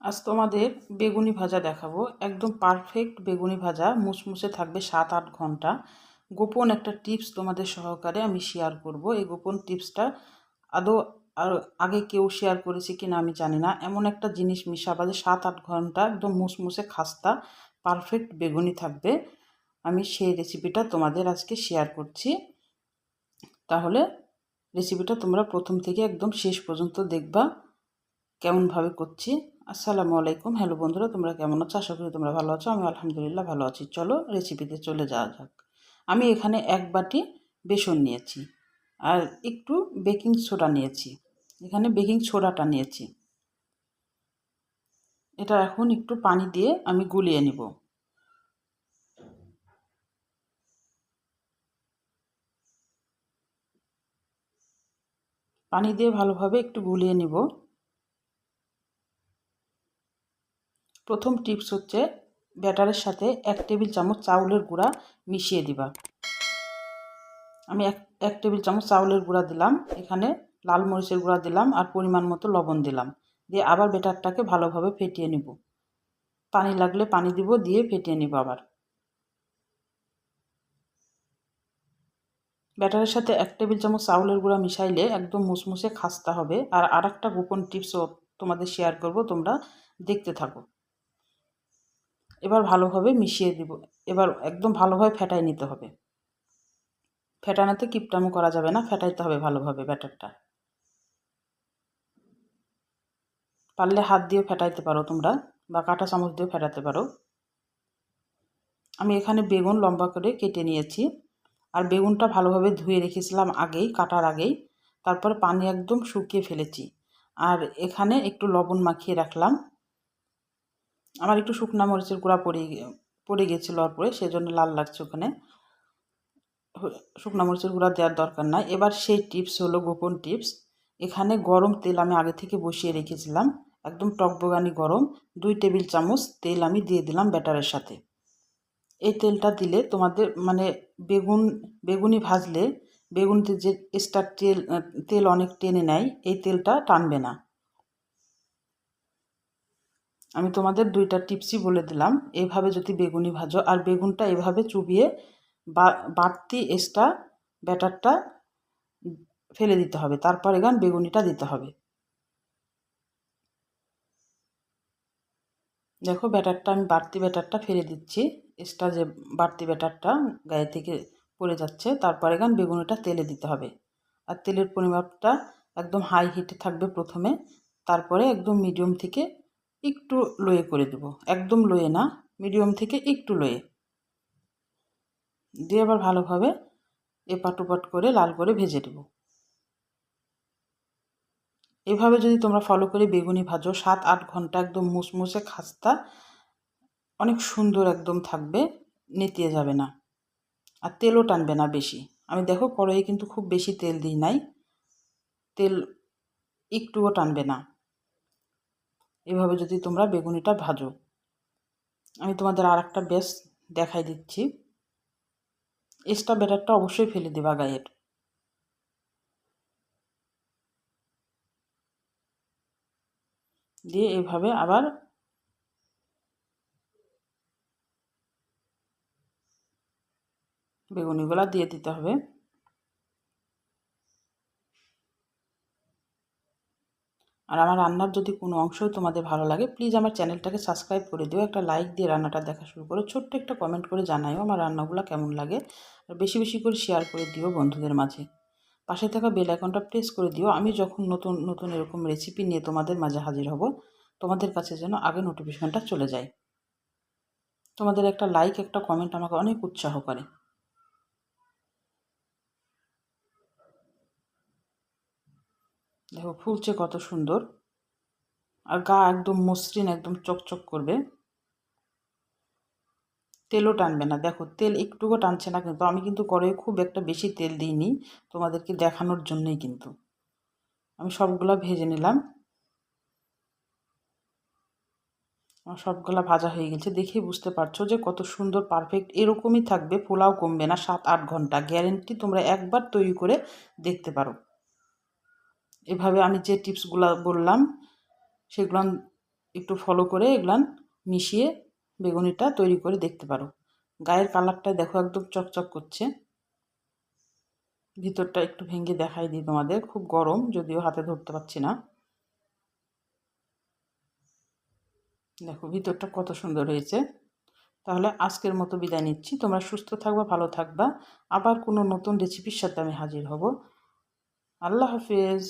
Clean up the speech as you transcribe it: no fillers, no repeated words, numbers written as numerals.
আজ তোমাদের বেগুনি ভাজা দেখাবো। একদম পারফেক্ট বেগুনি ভাজা, মুচমুচে থাকবে 7-8 ঘন্টা। গোপন একটা টিপস তোমাদের সহকারে আমি শেয়ার করব। এই গোপন টিপসটা আদৌ আর আগে কেউ শেয়ার করেছে কিনা আমি জানি না। এমন একটা জিনিস মিশাবাদে 7-8 ঘন্টা একদম মুচমুচে খাস্তা পারফেক্ট বেগুনি থাকবে। আমি সেই রেসিপিটা তোমাদের আজকে শেয়ার করছি। তাহলে রেসিপিটা তোমরা প্রথম থেকে একদম শেষ পর্যন্ত দেখবা কেমনভাবে করছি। আসসালামু আলাইকুম। হ্যালো বন্ধুরা, তোমরা কেমন আছো? আশা করি তোমরা ভালো আছো। আমি আলহামদুলিল্লাহ ভালো আছি। চলো রেসিপিতে চলে যাওয়া যাক। আমি এখানে 1 বাটি বেসন নিয়েছি আর একটু বেকিং সোডা নিয়েছি। এখানে বেকিং সোডাটা নিয়েছি। এটা এখন একটু পানি দিয়ে আমি গুলিয়ে নিব। পানি দিয়ে ভালোভাবে একটু গুলিয়ে নিব। প্রথম টিপস হচ্ছে ব্যাটারের সাথে 1 টেবিল চামচ চাউলের গুঁড়া মিশিয়ে দিবা। আমি এক টেবিল চামচ চাউলের গুঁড়া দিলাম, এখানে লাল মরিচের গুঁড়া দিলাম আর পরিমাণ মতো লবণ দিলাম। দিয়ে আবার ব্যাটারটাকে ভালোভাবে ফেটিয়ে নিব। পানি লাগলে পানি দিব, দিয়ে ফেটিয়ে নিব আবার। ব্যাটারের সাথে 1 টেবিল চামচ চাউলের গুঁড়া মিশাইলে একদম মুসমুসে খাস্তা হবে। আর আরেকটা গোপন টিপসও তোমাদের শেয়ার করব, তোমরা দেখতে থাকো। এবার ভালোভাবে মিশিয়ে দিব। এবার একদম ভালোভাবে ফেটাই নিতে হবে। ফেটানোতে কিপটামো করা যাবে না, ফেটাইতে হবে ভালোভাবে ব্যাটারটা। পারলে হাত দিয়ে ফেটাইতে পারো তোমরা, বা কাঁটা চামচ দিয়ে ফেটাতে পারো। আমি এখানে বেগুন লম্বা করে কেটে নিয়েছি। আর বেগুনটা ভালোভাবে ধুয়ে রেখেছিলাম আগেই, কাটার আগেই। তারপর পানি একদম শুকিয়ে ফেলেছি। আর এখানে একটু লবণ মাখিয়ে রাখলাম। আমার একটু শুকনা মরিচের গুঁড়া পড়ে গেছিলো ওপরে, সেজন্য লাল লাগছে ওখানে। শুকনা মরিচের গুঁড়া দেওয়ার দরকার নাই। এবার সেই টিপস হলো গোপন টিপস। এখানে গরম তেল আমি আগে থেকে বসিয়ে রেখেছিলাম, একদম টকবগানি গরম। 2 টেবিল চামচ তেল আমি দিয়ে দিলাম ব্যাটারের সাথে। এই তেলটা দিলে তোমাদের মানে বেগুনি ভাজলে বেগুনিতে যে এক্সট্রা তেল অনেক টেনে নেয়, এই তেলটা টানবে না। আমি তোমাদের 2টা টিপসই বলে দিলাম। এইভাবে যদি বেগুনি ভাজো, আর বেগুনটা এভাবে চুবিয়ে বাড়তি এক্সট্রা ব্যাটারটা ফেলে দিতে হবে, তারপর এখান বেগুনিটা দিতে হবে। দেখো ব্যাটারটা আমি বাড়তি ব্যাটারটা ফেলে দিচ্ছি। এক্সট্রা যে বাড়তি ব্যাটারটা গায়ে থেকে পড়ে যাচ্ছে, তারপর এখান বেগুনিটা তেলে দিতে হবে। আর তেলের পরিমাপটা একদম হাই হিটে থাকবে প্রথমে, তারপরে একদম মিডিয়াম থেকে একটু লোয়ে করে দেব। একদম লোয়ে না, মিডিয়াম থেকে একটু লোয়ে দিয়ে আবার ভালোভাবে এপাট ওপাট করে লাল করে ভেজে দেব। এভাবে যদি তোমরা ফলো করে বেগুনি ভাজো 7-8 ঘন্টা, একদম মুসমুসে খাস্তা অনেক সুন্দর একদম থাকবে, নেতিয়ে যাবে না। আর তেলও টানবে না বেশি। আমি দেখো কড়াইয়ে কিন্তু খুব বেশি তেল দিই নাই, তেল একটুও টানবে না এভাবে যদি তোমরা বেগুনিটা ভাজো। আমি তোমাদের আর একটা বেশ দেখাই দিচ্ছি। এক্সট্রা ব্যাটারটা অবশ্যই ফেলে দেবা গায়ের। দিয়ে এভাবে আবার বেগুনিগুলা দিয়ে দিতে হবে। আর আমার রান্নার যদি কোনো অংশই তোমাদের ভালো লাগে, প্লিজ আমার চ্যানেলটাকে সাবস্ক্রাইব করে দিও, একটা লাইক দিয়ে রান্নাটা দেখা শুরু করো, ছোট্ট একটা কমেন্ট করে জানাইও আমার রান্নাগুলো কেমন লাগে। আর বেশি বেশি করে শেয়ার করে দিও বন্ধুদের মাঝে। পাশে থাকা বেল আইকনটা প্রেস করে দিও, আমি যখন নতুন নতুন এরকম রেসিপি নিয়ে তোমাদের মাঝে হাজির হব, তোমাদের কাছে যেন আগে নোটিফিকেশনটা চলে যায়। তোমাদের একটা লাইক, একটা কমেন্ট আমাকে অনেক উৎসাহ করে। দেখো ফুলছে কত সুন্দর, আর গা একদম মসৃণ, একদম চকচক করবে, তেলও টানবে না। দেখো তেল একটুও টানছে না, কিন্তু আমি কিন্তু কড়াইয়ে খুব একটা বেশি তেল দিইনি, তোমাদেরকে দেখানোর জন্যই কিন্তু। আমি সবগুলা ভেজে নিলাম। আমার সবগুলা ভাজা হয়ে গেছে, দেখেই বুঝতে পারছো যে কত সুন্দর পারফেক্ট এরকমই থাকবে, পোলাও কমবে না 7-8 ঘন্টা গ্যারেন্টি। তোমরা একবার তৈরি করে দেখতে পারো। এভাবে আমি যে টিপসগুলো বললাম সেগুলো একটু ফলো করে এগুলান মিশিয়ে বেগুনিটা তৈরি করে দেখতে পারো। গায়ের কালারটা দেখো একদম চকচক করছে। ভিতরটা একটু ভেঙে দেখাই দিই তোমাদের, খুব গরম যদিও হাতে ধরতে পারছি না। দেখো ভিতরটা কত সুন্দর হয়েছে। তাহলে আজকের মতো বিদায় নিচ্ছি। তোমরা সুস্থ থাকবা, ভালো থাকবা। আবার কোনো নতুন রেসিপির সাথে আমি হাজির হব। আল্লাহ হাফেজ।